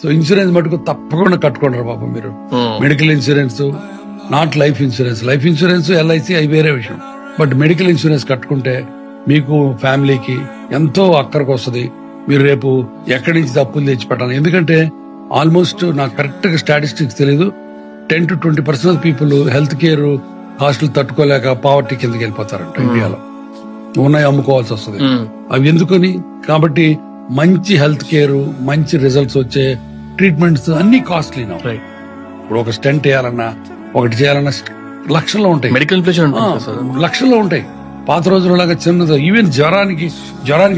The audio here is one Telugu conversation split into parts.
సో ఇన్సూరెన్స్ మటుకు తప్పకుండా కట్టుకుంటారు పాపం మీరు. Medical insurance, not life insurance. Life insurance, LIC అవి వేరే విషయం. బట్ మెడికల్ ఇన్సూరెన్స్ కట్టుకుంటే మీకు ఫ్యామిలీకి ఎంతో అక్కడికి వస్తుంది. మీరు రేపు ఎక్కడి నుంచి అప్పులు తెచ్చి పెట్టాలి. ఎందుకంటే ఆల్మోస్ట్ నాకు కరెక్ట్ గా స్టాటిస్టిక్స్ తెలీదు, 10 to 20% పీపుల్ హెల్త్ కేర్ కాస్టులు తట్టుకోలేక పావర్టీ కిందకి వెళ్ళిపోతారంట ఇండియాలో. ఉన్నాయి అమ్ముకోవాల్సి వస్తుంది. అవి ఎందుకని? కాబట్టి మంచి హెల్త్ కేర్, మంచి రిజల్ట్స్ వచ్చే ట్రీట్మెంట్స్ అన్ని కాస్ట్లీ. ఇప్పుడు ఒక స్టెంట్ వేయాలన్నా, ఒకటి చేయాలన్నా లక్షల్లో ఉంటాయి. మెడికల్ ఇన్ఫ్లేషన్ లక్షల్లో ఉంటాయి. పాత రోజులలాగా చిన్నది, ఈవెన్ జ్వరానికి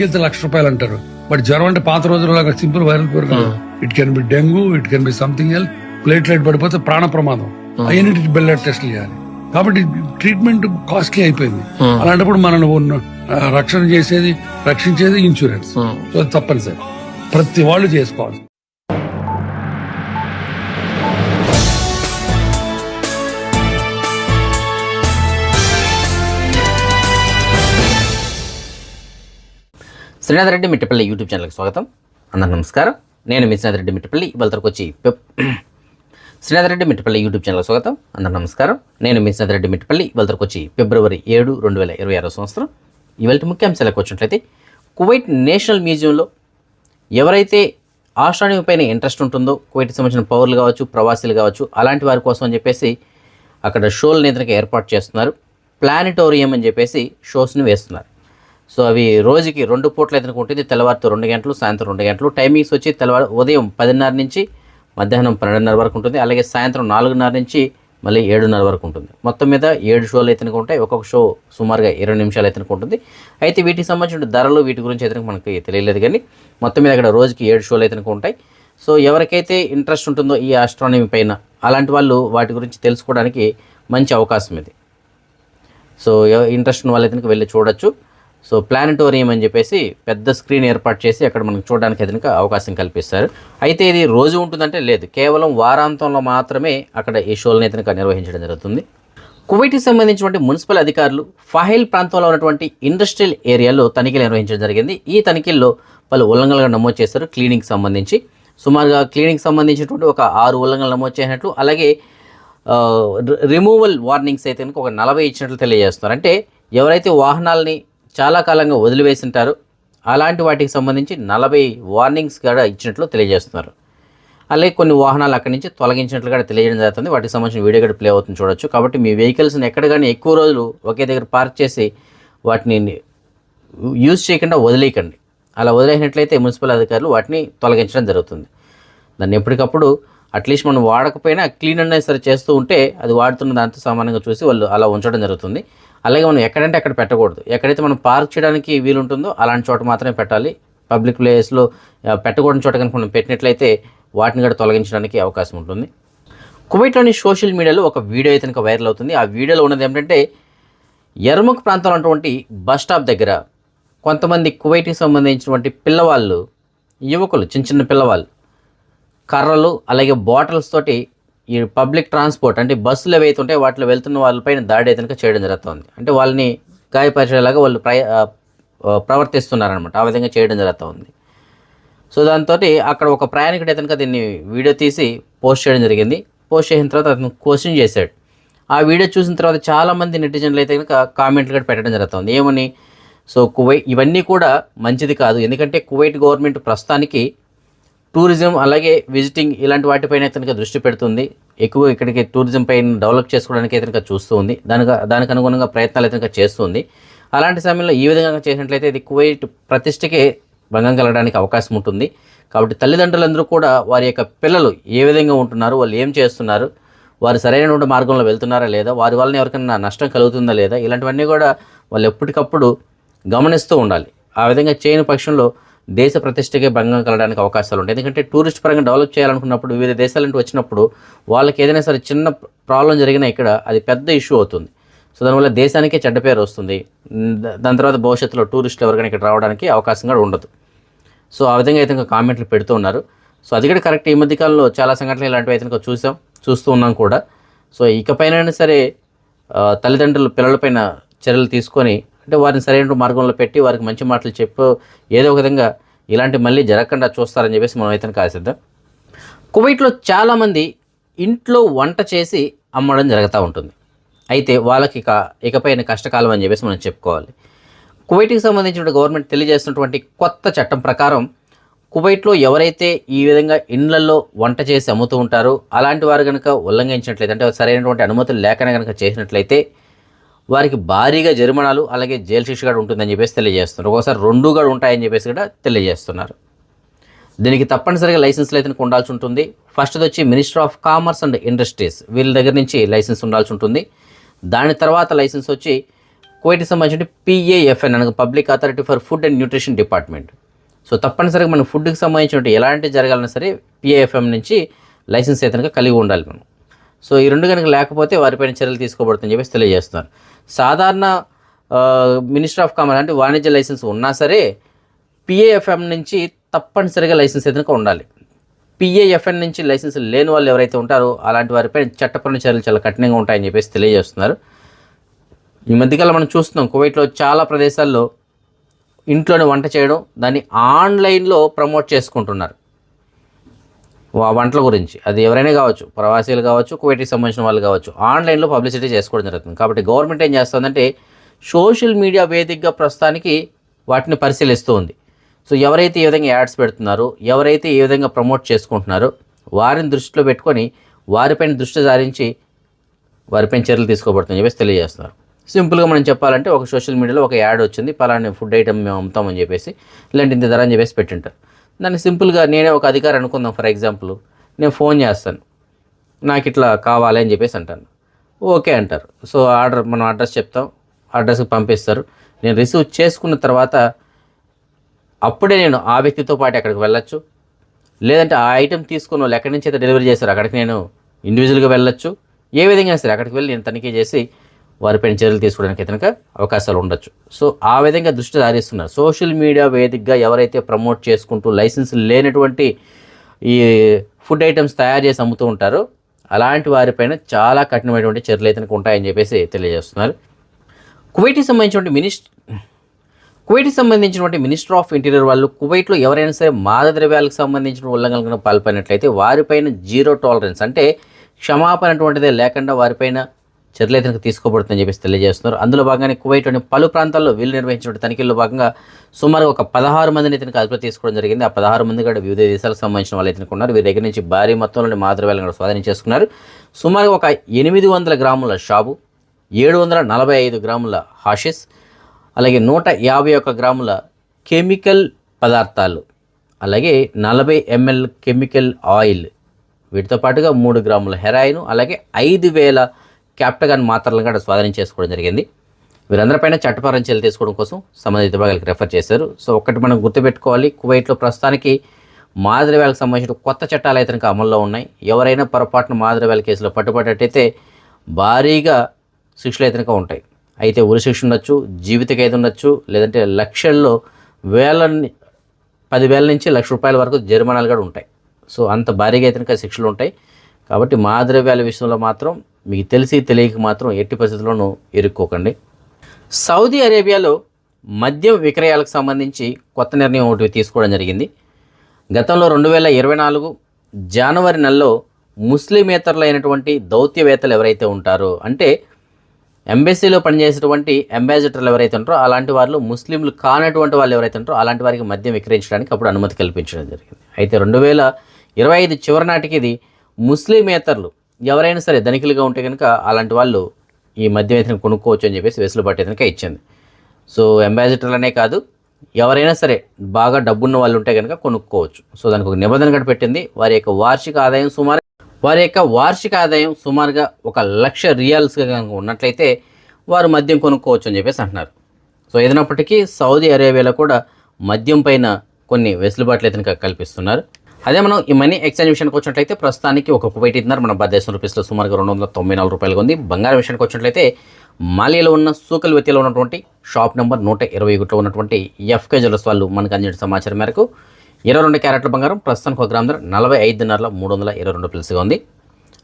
వెళ్తే ₹1,00,000 అంటారు. బట్ జ్వరం అంటే పాత రోజులలాగా సింపుల్ వైరల్ ఫీవర్ కాదు. It can be dengue, it can be something else. Platelet పడిపోతే ప్రాణ ప్రమాదం. అవన్నీ బ్లడ్ టెస్ట్లు చేయాలి. కాబట్టి ట్రీట్మెంట్ కాస్ట్లీ అయిపోయింది. అలాంటప్పుడు మనల్ని రక్షించేది ఇన్సూరెన్స్. సో అది తప్పనిసరి, ప్రతి వాళ్ళు చేసుకోవాలి. శ్రీనాథ్ రెడ్డి మిట్టపల్లి యూట్యూబ్ ఛానల్కి స్వాగతం. అందరికీ నమస్కారం. నేను మీ శ్రీనాథ్ రెడ్డి మిట్టపల్లి. ఇవాళకి వచ్చి శ్రీనాథ్ రెడ్డి మిట్టపల్లి యూట్యూబ్ ఛానల్కి స్వాగతం. అందరికీ నమస్కారం. నేను మీ శ్రీనాథ్ రెడ్డి మిట్టపల్లి. ఇవాళకి వచ్చి February 7, 2026 ఇవాళ ముఖ్యాంశాలకు వచ్చినట్లయితే, కువైట్ నేషనల్ మ్యూజియంలో ఎవరైతే ఆస్ట్రానమీ పైన ఇంట్రెస్ట్ ఉంటుందో, కువైట్కి సంబంధించిన పౌరులు కావచ్చు, ప్రవాసీలు కావచ్చు, అలాంటి వారి కోసం అని చెప్పేసి అక్కడ షోల నియంత్రణకు ఏర్పాటు చేస్తున్నారు. ప్లానిటోరియం అని చెప్పేసి షోస్ని వేస్తున్నారు. సో అవి రోజుకి 2 పూటలు అయితే ఉంటుంది. తెల్లవారితో 2 గంటలు, సాయంత్రం 2 గంటలు. టైమింగ్స్ వచ్చి ఉదయం 10:30 నుంచి మధ్యాహ్నం 12:30 వరకు ఉంటుంది. అలాగే సాయంత్రం 4:30 నుంచి మళ్ళీ 7:30 వరకు ఉంటుంది. మొత్తం మీద 7 షోలు అయితే ఉంటాయి. ఒక్కొక్క షో సుమారుగా 20 నిమిషాలు అయితే ఉంటుంది. అయితే వీటికి సంబంధించిన ధరలు వీటి గురించి అయితే మనకి తెలియలేదు, కానీ మొత్తం మీద అక్కడ రోజుకి 7 షోలు అయితే ఉంటాయి. సో ఎవరికైతే ఇంట్రెస్ట్ ఉంటుందో ఈ ఆస్ట్రానమీ పైన, అలాంటి వాళ్ళు వాటి గురించి తెలుసుకోవడానికి మంచి అవకాశం ఇది. సో ఇంట్రెస్ట్ ఉన్న వాళ్ళైతే వెళ్ళి చూడొచ్చు. సో ప్లానిటోరియం అని చెప్పేసి పెద్ద స్క్రీన్ ఏర్పాటు చేసి అక్కడ మనకు చూడడానికి అయితే అవకాశం కల్పిస్తారు. అయితే ఇది రోజు ఉంటుందంటే లేదు, కేవలం వారాంతంలో మాత్రమే అక్కడ ఈ షోలను అయితే నిర్వహించడం జరుగుతుంది. కువైట్కి సంబంధించినటువంటి మున్సిపల్ అధికారులు ఫహైల్ ప్రాంతంలో ఉన్నటువంటి ఇండస్ట్రియల్ ఏరియాలో తనిఖీలు నిర్వహించడం జరిగింది. ఈ తనిఖీల్లో పలు ఉల్లంఘనలుగా నమోదు చేశారు. క్లీనింగ్కి సంబంధించి సుమారుగా క్లీనింగ్కి సంబంధించినటువంటి ఒక 6 ఉల్లంఘనలు నమోదు చేసినట్లు, అలాగే రిమూవల్ వార్నింగ్స్ అయితే ఒక 40 ఇచ్చినట్లు తెలియజేస్తున్నారు. అంటే ఎవరైతే వాహనాలని చాలా కాలంగా వదిలివేసింటారు అలాంటి వాటికి సంబంధించి 40 వార్నింగ్స్ కూడా ఇచ్చినట్లు తెలియజేస్తున్నారు. అలాగే కొన్ని వాహనాలు అక్కడి నుంచి తొలగించినట్లు కూడా తెలియజేయడం జరుగుతుంది. వాటికి సంబంధించిన వీడియో కూడా ప్లే అవుతుంది, చూడొచ్చు. కాబట్టి మీ వెహికల్స్ని ఎక్కడ కానీ ఎక్కువ రోజులు ఒకే దగ్గర పార్క్ చేసి వాటిని యూజ్ చేయకుండా వదిలేయకండి. అలా వదిలేసినట్లయితే మున్సిపల్ అధికారులు వాటిని తొలగించడం జరుగుతుంది. దాన్ని ఎప్పటికప్పుడు అట్లీస్ట్ మనం వాడకపోయినా క్లీన్ అనేది సరే చేస్తూ ఉంటే అది వాడుతున్న దాంతో సమానంగా చూసి వాళ్ళు అలా ఉంచడం జరుగుతుంది. అలాగే మనం ఎక్కడంటే అక్కడ పెట్టకూడదు. ఎక్కడైతే మనం పార్క్ చేయడానికి వీలుంటుందో అలాంటి చోట మాత్రమే పెట్టాలి. పబ్లిక్ ప్లేస్లో పెట్టకూడని చోట కనుక మనం పెట్టినట్లయితే వాటిని కూడా తొలగించడానికి అవకాశం ఉంటుంది. కువైట్లోని సోషల్ మీడియాలో ఒక వీడియో అయితే వైరల్ అవుతుంది. ఆ వీడియోలో ఉన్నది ఏమిటంటే, ఎర్ముక్ ప్రాంతంలో ఉన్నటువంటి బస్ స్టాప్ దగ్గర కొంతమంది కువైట్కి సంబంధించినటువంటి పిల్లవాళ్ళు, యువకులు, చిన్న చిన్న పిల్లవాళ్ళు కర్రలు అలాగే బాటిల్స్ తోటి ఈ పబ్లిక్ ట్రాన్స్పోర్ట్ అంటే బస్సులు ఏవైతే ఉంటాయో వాటిలో వెళ్తున్న వాళ్ళపైన దాడి అయితే చేయడం జరుగుతుంది. అంటే వాళ్ళని గాయపరిచేలాగా వాళ్ళు ప్రవర్తిస్తున్నారనమాట. ఆ విధంగా చేయడం జరుగుతుంది. సో దాంతో అక్కడ ఒక ప్రయాణికుడు అయితే దీన్ని వీడియో తీసి పోస్ట్ చేయడం జరిగింది. పోస్ట్ చేసిన తర్వాత అతను క్వశ్చన్ చేశాడు. ఆ వీడియో చూసిన తర్వాత చాలామంది నెటిజన్లు అయితే కామెంట్లు కూడా పెట్టడం జరుగుతుంది. ఏమని? సో కువైట్ ఇవన్నీ కూడా మంచిది కాదు, ఎందుకంటే కువైట్ గవర్నమెంట్ ప్రస్తుతానికి టూరిజం అలాగే విజిటింగ్ ఇలాంటి వాటిపైన అయితే దృష్టి పెడుతుంది. ఎక్కువ ఇక్కడికి టూరిజం పైన డెవలప్ చేసుకోవడానికి అయితే చూస్తూ ఉంది. దానికి అనుగుణంగా ప్రయత్నాలు అయితే చేస్తుంది. అలాంటి సమయంలో ఈ విధంగా చేసినట్లయితే ఇది కువైట్ ప్రతిష్టకే భంగం కలగడానికి అవకాశం ఉంటుంది. కాబట్టి తల్లిదండ్రులందరూ కూడా వారి యొక్క పిల్లలు ఏ విధంగా ఉంటున్నారు, వాళ్ళు ఏం చేస్తున్నారు, వారు సరైనటువంటి మార్గంలో వెళ్తున్నారా లేదా, వారి వలన ఎవరికైనా నష్టం కలుగుతుందా లేదా, ఇలాంటివన్నీ కూడా వాళ్ళు ఎప్పటికప్పుడు గమనిస్తూ ఉండాలి. ఆ విధంగా చేయని పక్షంలో దేశ ప్రతిష్టకే భంగం కలగడానికి అవకాశాలు ఉంటాయి. ఎందుకంటే టూరిస్ట్ పరంగా డెవలప్ చేయాలనుకున్నప్పుడు వివిధ దేశాల నుండి వచ్చినప్పుడు వాళ్ళకి ఏదైనా సరే చిన్న ప్రాబ్లం జరిగినా ఇక్కడ అది పెద్ద ఇష్యూ అవుతుంది. సో దానివల్ల దేశానికే చెడ్డ పేరు వస్తుంది. దాని తర్వాత భవిష్యత్తులో టూరిస్టులు ఎవరికైనా ఇక్కడ రావడానికి అవకాశం కూడా ఉండదు. సో ఆ విధంగా అయితే ఇంకా కామెంట్లు పెడుతూ ఉన్నారు. సో అది కూడా కరెక్ట్. ఈ మధ్యకాలంలో చాలా సంఘటనలు ఇలాంటివి అయితే చూస్తూ ఉన్నాం కూడా. సో ఇకపైన సరే తల్లిదండ్రులు పిల్లలపైన చర్యలు తీసుకొని, అంటే వారిని సరైన మార్గంలో పెట్టి వారికి మంచి మాటలు చెప్పు ఏదో ఒక విధంగా ఇలాంటి మళ్ళీ జరగకుండా చూస్తారని చెప్పేసి మనం అయితే ఆశిద్దాం. కువైట్లో చాలామంది ఇంట్లో వంట చేసి అమ్మడం జరుగుతూ ఉంటుంది. అయితే వాళ్ళకి ఇకపైన కష్టకాలం అని చెప్పేసి మనం చెప్పుకోవాలి. కువైట్కి సంబంధించిన గవర్నమెంట్ తెలియజేస్తున్నటువంటి కొత్త చట్టం ప్రకారం కువైట్లో ఎవరైతే ఈ విధంగా ఇండ్లలో వంట చేసి అమ్ముతూ ఉంటారో అలాంటి వారు కనుక ఉల్లంఘించినట్లయితే, అంటే సరైనటువంటి అనుమతులు లేకనే కనుక చేసినట్లయితే వారికి భారీగా జరిమానాలు అలాగే జైలు శిక్ష కూడా ఉంటుందని చెప్పేసి తెలియజేస్తున్నారు. ఒకసారి 2 కూడా ఉంటాయని చెప్పేసి కూడా తెలియజేస్తున్నారు. దీనికి తప్పనిసరిగా లైసెన్స్లు అయితే ఉండాల్సి ఉంటుంది. ఫస్ట్ వచ్చి minister of commerce and industries వీళ్ళ దగ్గర నుంచి లైసెన్స్ ఉండాల్సి ఉంటుంది. దాని తర్వాత లైసెన్స్ వచ్చి కువైట్కి సంబంధించిన PAFN అనగా public authority for food and nutrition department. So తప్పనిసరిగా మనం ఫుడ్కి సంబంధించిన ఎలాంటి జరగాలన్నా సరే PAFM నుంచి లైసెన్స్ అయితే కలిగి ఉండాలి మనం. సో ఈ 2 కనుక లేకపోతే వారిపైన చర్యలు తీసుకోబడుతుందని చెప్పేసి తెలియజేస్తున్నారు. సాధారణ మినిస్టర్ ఆఫ్ కామర్స్ అంటే వాణిజ్య లైసెన్స్ ఉన్నా సరే PAFM నుంచి తప్పనిసరిగా లైసెన్స్ అయితే ఉండాలి. PAFN నుంచి లైసెన్స్ లేని వాళ్ళు ఎవరైతే ఉంటారో అలాంటి వారిపై చట్టపరమైన చర్యలు చాలా కఠినంగా ఉంటాయని చెప్పేసి తెలియజేస్తున్నారు. ఈ మధ్యకాలం మనం చూస్తున్నాం కువైట్లో చాలా ప్రదేశాల్లో ఇంట్లోనే వంట చేయడం, దాన్ని ఆన్లైన్లో ప్రమోట్ చేసుకుంటున్నారు. వంటల గురించి అది ఎవరైనా కావచ్చు, ప్రవాసీలు కావచ్చు, కువైట్కి సంబంధించిన వాళ్ళు కావచ్చు, ఆన్లైన్లో పబ్లిసిటీ చేసుకోవడం జరుగుతుంది. కాబట్టి గవర్నమెంట్ ఏం చేస్తుందంటే సోషల్ మీడియా వేదికగా ప్రస్తుతానికి వాటిని పరిశీలిస్తూ ఉంది. సో ఎవరైతే ఈ విధంగా యాడ్స్ పెడుతున్నారో, ఎవరైతే ఈ విధంగా ప్రమోట్ చేసుకుంటున్నారో వారిని దృష్టిలో పెట్టుకొని వారిపైన దృష్టి సారించి వారిపైన చర్యలు తీసుకోబడుతుందని చెప్పేసి తెలియజేస్తున్నారు. సింపుల్గా మనం చెప్పాలంటే ఒక సోషల్ మీడియాలో ఒక యాడ్ వచ్చింది, పలానా ఫుడ్ ఐటమ్ మేము అమ్ముతామని చెప్పేసి ఇలాంటి ఇంత ధర అని చెప్పేసి పెట్టింటారు. దాన్ని సింపుల్గా నేనే ఒక అధికారి అనుకుందాం, ఫర్ ఎగ్జాంపుల్ నేను ఫోన్ చేస్తాను, నాకు ఇట్లా కావాలి అని చెప్పేసి అంటాను. ఓకే అంటారు. సో మనం అడ్రస్ చెప్తాం, అడ్రస్కి పంపిస్తారు. నేను రిసీవ్ చేసుకున్న తర్వాత అప్పుడే నేను ఆ వ్యక్తితో పాటు అక్కడికి వెళ్ళొచ్చు, లేదంటే ఆ ఐటెం తీసుకున్న వాళ్ళు ఎక్కడి నుంచి అయితే డెలివరీ చేశారో అక్కడికి నేను ఇండివిజువల్గా వెళ్ళొచ్చు. ఏ విధంగా సరే అక్కడికి వెళ్ళి నేను తనిఖీ చేసి వారిపైన చర్యలు తీసుకోవడానికి కనుక అవకాశాలు ఉండొచ్చు. సో ఆ విధంగా దృష్టి సారిస్తున్నారు. సోషల్ మీడియా వేదికగా ఎవరైతే ప్రమోట్ చేసుకుంటూ లైసెన్స్ లేనటువంటి ఈ ఫుడ్ ఐటమ్స్ తయారు చేసి అమ్ముతూ ఉంటారో అలాంటి వారిపైన చాలా కఠినమైనటువంటి చర్యలు అయితే ఉంటాయని చెప్పేసి తెలియజేస్తున్నారు. కువైట్కి సంబంధించినటువంటి మినిస్టర్ ఆఫ్ ఇంటీరియర్ వాళ్ళు కువైట్లో ఎవరైనా సరే మాదక ద్రవ్యాలకు సంబంధించిన ఉల్లంఘనలకు పాల్పడినట్లయితే వారిపైన 0 టాలరెన్స్ అంటే క్షమాపణ అటువంటిదే లేకుండా వారిపైన చర్యలు అయితే తీసుకోబడుతుందని చెప్పేసి తెలియజేస్తున్నారు. అందులో భాగంగానే కువైట్లోని పలు ప్రాంతాల్లో వీళ్ళు నిర్వహించిన తనిఖీల్లో భాగంగా సుమారు ఒక 16 మందిని అయితే అదుపులో తీసుకోవడం జరిగింది. ఆ 16 మంది కూడా వివిధ దేశాలకు సంబంధించిన వాళ్ళు అయితే ఉన్నారు. వీరి దగ్గర నుంచి భారీ మొత్తంలోని మాదక ద్రవ్యాలను కూడా స్వాధీనం చేసుకున్నారు. సుమారు ఒక 800 గ్రాముల షాబు, 745 గ్రాముల హాషిస్, అలాగే 151 గ్రాముల కెమికల్ పదార్థాలు, అలాగే 40 ml కెమికల్ ఆయిల్, వీటితో పాటుగా 3 గ్రాముల హెరాయిన్, అలాగే 5000 క్యాప్టగాన్ మాత్రలను కూడా స్వాధీనం చేసుకోవడం జరిగింది. వీరందరిపైన చట్టపరమైన చర్యలు తీసుకోవడం కోసం సంబంధిత విభాగాలకు రెఫర్ చేశారు. సో ఒక్కటి మనం గుర్తుపెట్టుకోవాలి, కువైట్లో ప్రస్తుతానికి మాదక ద్రవ్యాలకు సంబంధించిన కొత్త చట్టాలు అయితే అమల్లో ఉన్నాయి. ఎవరైనా పొరపాటున మాదక ద్రవ్యాల కేసులో పట్టుబడ్డట్టయితే భారీగా శిక్షలు అయితే ఉంటాయి. అయితే ఉరి శిక్ష ఉండొచ్చు, జీవిత ఖైదు ఉండొచ్చు, లేదంటే లక్షల్లో 10,000 నుంచి ₹1,00,000 వరకు జరిమానాలు కూడా ఉంటాయి. సో అంత భారీగా అయితే శిక్షలు ఉంటాయి. కాబట్టి మాదక ద్రవ్యాల విషయంలో మాత్రం మీకు తెలిసి తెలియక మాత్రం ఎట్టి పరిస్థితుల్లోనూ ఇరుక్కోకండి. సౌదీ అరేబియాలో మద్యం విక్రయాలకు సంబంధించి కొత్త నిర్ణయం ఒకటి తీసుకోవడం జరిగింది. గతంలో 2024 జనవరి నెలలో ముస్లిమేతరులైనటువంటి దౌత్యవేత్తలు ఎవరైతే ఉంటారో, అంటే ఎంబసీలో పనిచేసేటువంటి అంబాసిడర్లు ఎవరైతే ఉంటారో అలాంటి వాళ్ళు, ముస్లింలు కానటువంటి వాళ్ళు ఎవరైతే ఉంటారో అలాంటి వారికి మద్యం విక్రయించడానికి అప్పుడు అనుమతి కల్పించడం జరిగింది. అయితే 2025 చివరి నాటికి ఇది ముస్లిమేతరులు ఎవరైనా సరే ధనికులుగా ఉంటే కనుక అలాంటి వాళ్ళు ఈ మద్యం అయితే కొనుక్కోవచ్చు అని చెప్పేసి వెసులుబాటు అయితే ఇచ్చింది. సో అంబాసిడర్లనే కాదు, ఎవరైనా సరే బాగా డబ్బున్న వాళ్ళు ఉంటే కనుక కొనుక్కోవచ్చు. సో దానికి ఒక నిబంధన కూడా పెట్టింది. వారి యొక్క వార్షిక ఆదాయం సుమారుగా $1,00,000 కనుక ఉన్నట్లయితే వారు మద్యం కొనుక్కోవచ్చు అని చెప్పేసి అంటున్నారు. సో ఏదైనప్పటికీ సౌదీ అరేబియాలో కూడా మద్యం పైన కొన్ని వెసులుబాట్లు అయితే కల్పిస్తున్నారు. అదే మనం ఈ మనీ ఎక్స్చేంజ్ విషయానికి వచ్చినట్లయితే ప్రస్తుతానికి ఒక కువైట్ దినార్ మన భారతదేశం రూపీస్లో సుమారుగా $294 ఉంది. బంగారం విషయానికి వచ్చినట్లయితే మాలియాలో ఉన్న సూకల్ వెతిలో ఉన్నటువంటి షాప్ నెంబర్ 121లో ఉన్నటువంటి FK జ్యువెలర్స్ వాళ్ళు మనకు అందించిన సమాచారం మేరకు 22 క్యారెట్ల బంగారం ప్రస్తుతానికి 1 గ్రామ్ ధర 45 దినార్ల $322 ఉంది.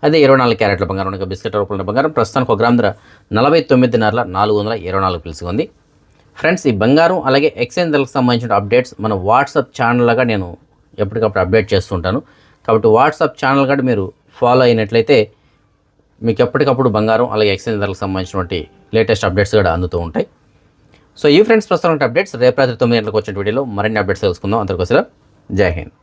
అదే 24 క్యారెట్ల బంగారం బిస్కెట్ రూపంలో బంగారం ప్రస్తుతానికి 1 గ్రామ్ ధర 49 దినార్ల $424 ఉంది. ఫ్రెండ్స్, ఈ బంగారం అలాగే ఎక్స్చేంజ్ ధరలకు సంబంధించిన అప్డేట్స్ మన వాట్సాప్ ఛానల్ లాగా నేను ఎప్పటికప్పుడు అప్డేట్ చేస్తుంటాను. కాబట్టి వాట్సాప్ ఛానల్ కూడా మీరు ఫాలో అయినట్లయితే మీకు ఎప్పటికప్పుడు బంగారం అలాగే ఎక్స్చేంజ్ ధరలకు సంబంధించినటువంటి లేటెస్ట్ అప్డేట్స్ కూడా అందుతూ ఉంటాయి. సో ఈ ఫ్రెండ్స్ ప్రస్తుతం అప్డేట్స్ రేపు రాత్రి 9 గంటలకు వచ్చిన వీడియోలో మరిన్ని అప్డేట్స్ తెలుసుకుందాం. అందరికోసం జై హింద్.